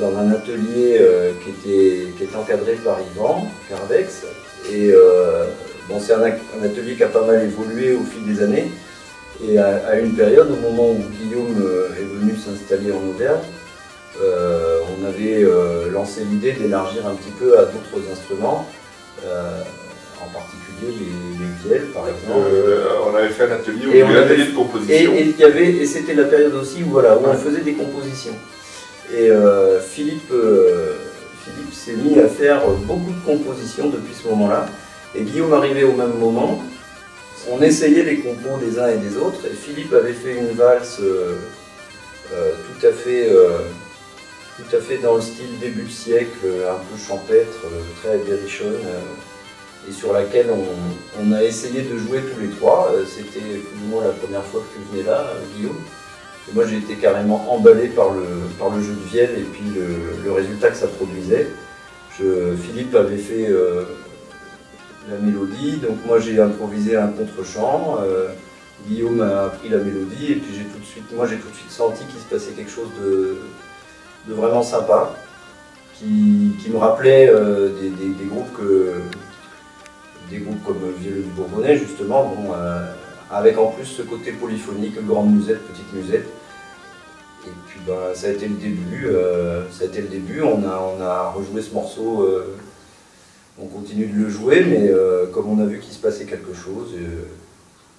dans un atelier qui était encadré par Yvan Carvex. Et bon, c'est un atelier qui a pas mal évolué au fil des années. Et à une période, au moment où Guillaume est venu s'installer en Auvergne, on avait lancé l'idée d'élargir un petit peu à d'autres instruments, en particulier les vielles par exemple. On avait fait un atelier, de composition. Et c'était la période aussi où, voilà, où on faisait des compositions. Et Philippe s'est mis à faire beaucoup de compositions depuis ce moment-là. Et Guillaume arrivait au même moment. On essayait les compos des uns et des autres. Et Philippe avait fait une valse tout à fait dans le style début de siècle, un peu champêtre, très berrichonne, et sur laquelle on a essayé de jouer tous les trois. C'était plus ou moins la première fois que tu venais là, Guillaume. Et moi j'ai été carrément emballé par le jeu de vielle et puis le résultat que ça produisait. Philippe avait fait la mélodie, donc moi j'ai improvisé un contre-champ. Guillaume a appris la mélodie et puis j'ai tout de suite senti qu'il se passait quelque chose de vraiment sympa, qui me rappelait des groupes comme Vielleux du Bourbonnais justement, bon, avec en plus ce côté polyphonique, grande musette, petite musette. Et puis ben, ça a été le début, on a rejoué ce morceau, on continue de le jouer, mais comme on a vu qu'il se passait quelque chose,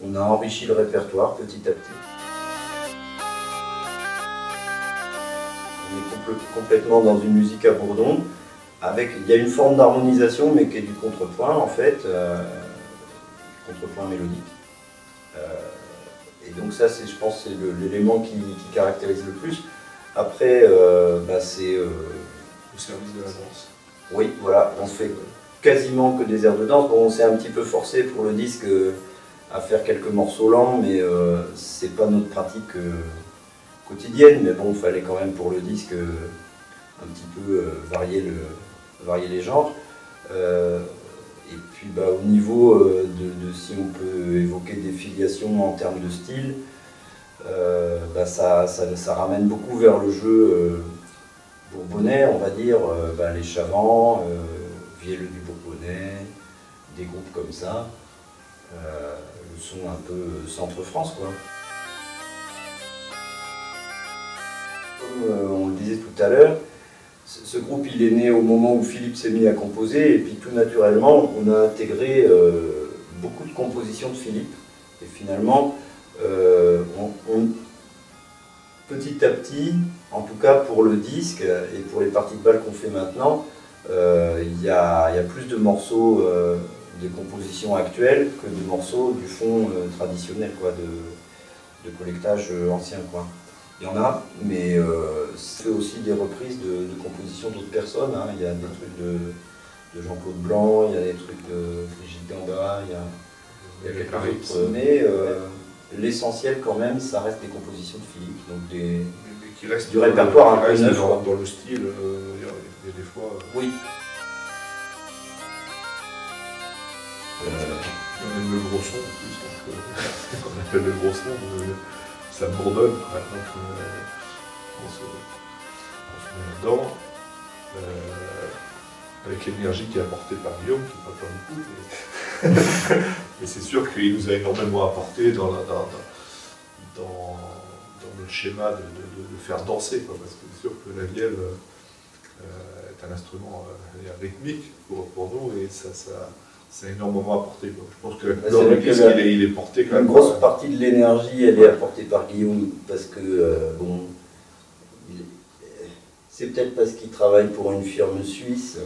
on a enrichi le répertoire petit à petit. On est complètement dans une musique à bourdon, il y a une forme d'harmonisation, mais qui est du contrepoint en fait, contrepoint mélodique. Et donc ça, je pense, c'est l'élément qui caractérise le plus. Après, bah, c'est au service de la danse. Oui, voilà, on fait quasiment que des airs de danse. Bon, on s'est un petit peu forcé pour le disque à faire quelques morceaux lents, mais c'est pas notre pratique quotidienne. Mais bon, il fallait quand même pour le disque un petit peu varier les genres. Et puis bah, au niveau de si on peut évoquer des filiations en termes de style, bah, ça ramène beaucoup vers le jeu bourbonnais, on va dire, bah, les Chavants, Vielleux du Bourbonnais, des groupes comme ça, le son un peu centre-France, quoi. Comme on le disait tout à l'heure, ce groupe il est né au moment où Philippe s'est mis à composer, et puis tout naturellement on a intégré beaucoup de compositions de Philippe. Et finalement, petit à petit, en tout cas pour le disque et pour les parties de balle qu'on fait maintenant, il y a plus de morceaux des compositions actuelles que de morceaux du fond traditionnel, quoi, de collectage ancien, quoi. Il y en a, mais c'est aussi des reprises de compositions d'autres personnes, hein. Il y a des trucs de Jean-Claude Blanc, il y a des trucs de Brigitte Gamba, il y a quelques autres, mais l'essentiel quand même, ça reste des compositions de Philippe, donc qui reste du répertoire un peu neuf. Dans le style, il y a des fois... Oui. On aime le gros son en plus, donc, on appelle le gros son, ça bourdonne, donc on se met dedans, avec l'énergie qui est apportée par Guillaume, qui n'est pas beaucoup, mais c'est sûr qu'il nous a énormément apporté dans notre schéma de faire danser, quoi, parce que c'est sûr que la vielle est un instrument rythmique pour nous, et ça a énormément apporté, quoi. Je pense que dans le disque, il est porté quand même. Une grosse partie de l'énergie, elle est apportée par Guillaume, parce que, bon, c'est peut-être parce qu'il travaille pour une firme suisse,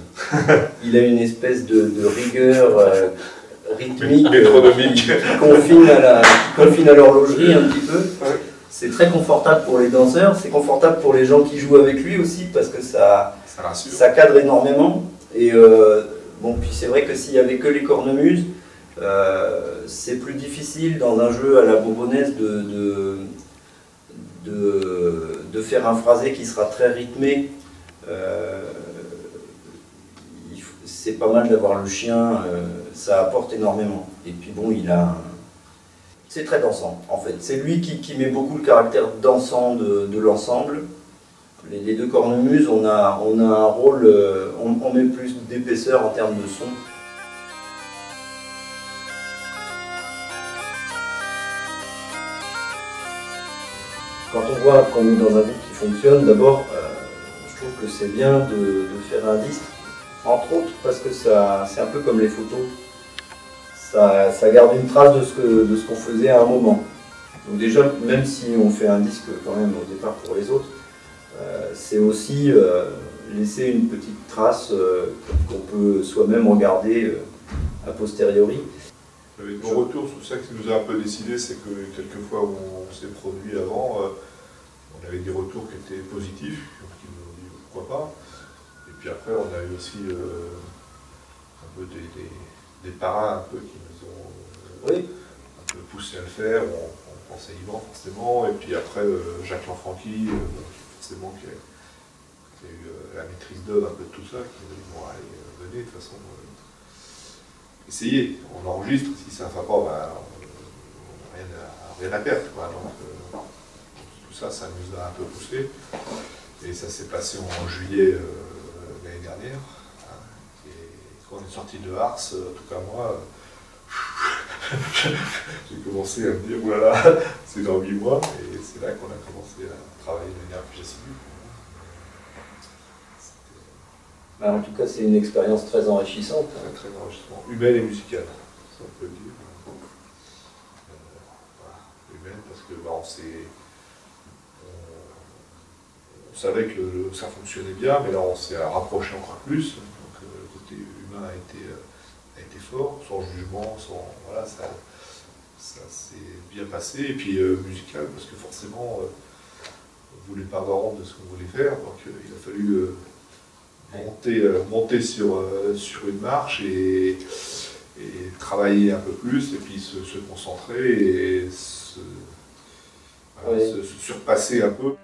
il a une espèce de rigueur rythmique qui confine à l'horlogerie un petit peu. C'est très confortable pour les danseurs, c'est confortable pour les gens qui jouent avec lui aussi, parce que ça cadre énormément. Et bon, puis c'est vrai que s'il n'y avait que les cornemuses, c'est plus difficile dans un jeu à la bourbonnaise de faire un phrasé qui sera très rythmé. C'est pas mal d'avoir le chien, ça apporte énormément. Et puis bon, c'est très dansant en fait. C'est lui qui met beaucoup le caractère dansant de l'ensemble. Les deux cornemuses, on a un rôle, on met plus d'épaisseur en termes de son. Quand on voit qu'on est dans un groupe qui fonctionne, d'abord, je trouve que c'est bien de faire un disque, entre autres parce que c'est un peu comme les photos. Ça garde une trace de ce qu'on faisait à un moment. Donc déjà, même si on fait un disque quand même au départ pour les autres, c'est aussi laisser une petite trace qu'on peut soi-même regarder a posteriori. Avec nos retours, c'est ça qui nous a un peu décidé, c'est que quelquefois où on s'est produit avant, on avait des retours qui étaient positifs, qui nous ont dit pourquoi pas. Et puis après, on a eu aussi un peu des parrains un peu qui nous ont un peu poussé à le faire. On pensait Yvan forcément, et puis après Jacques Lanfranchi, forcément qui a eu la maîtrise d'œuvre un peu de tout ça, qui nous a dit bon allez, venez de toute façon. Essayez, on enregistre, si ça ne va pas, ben, rien à perdre. Donc, tout ça, ça nous a un peu poussé. Et ça s'est passé en juillet l'année dernière. Et quand on est sorti de Ars, en tout cas moi, j'ai commencé à me dire voilà, c'est dans 8 mois. Et c'est là qu'on a commencé à travailler de manière plus assidue. En tout cas, c'est une expérience très enrichissante. Très enrichissante, humaine et musicale, ça on peut le dire. Voilà, humaine parce que on savait que ça fonctionnait bien, mais là on s'est rapproché encore plus. Donc le côté humain a été fort, sans jugement, voilà, ça s'est bien passé. Et puis musical, parce que forcément, on ne voulait pas avoir honte de ce qu'on voulait faire, donc il a fallu monter sur une marche et travailler un peu plus, et puis se concentrer et se surpasser un peu.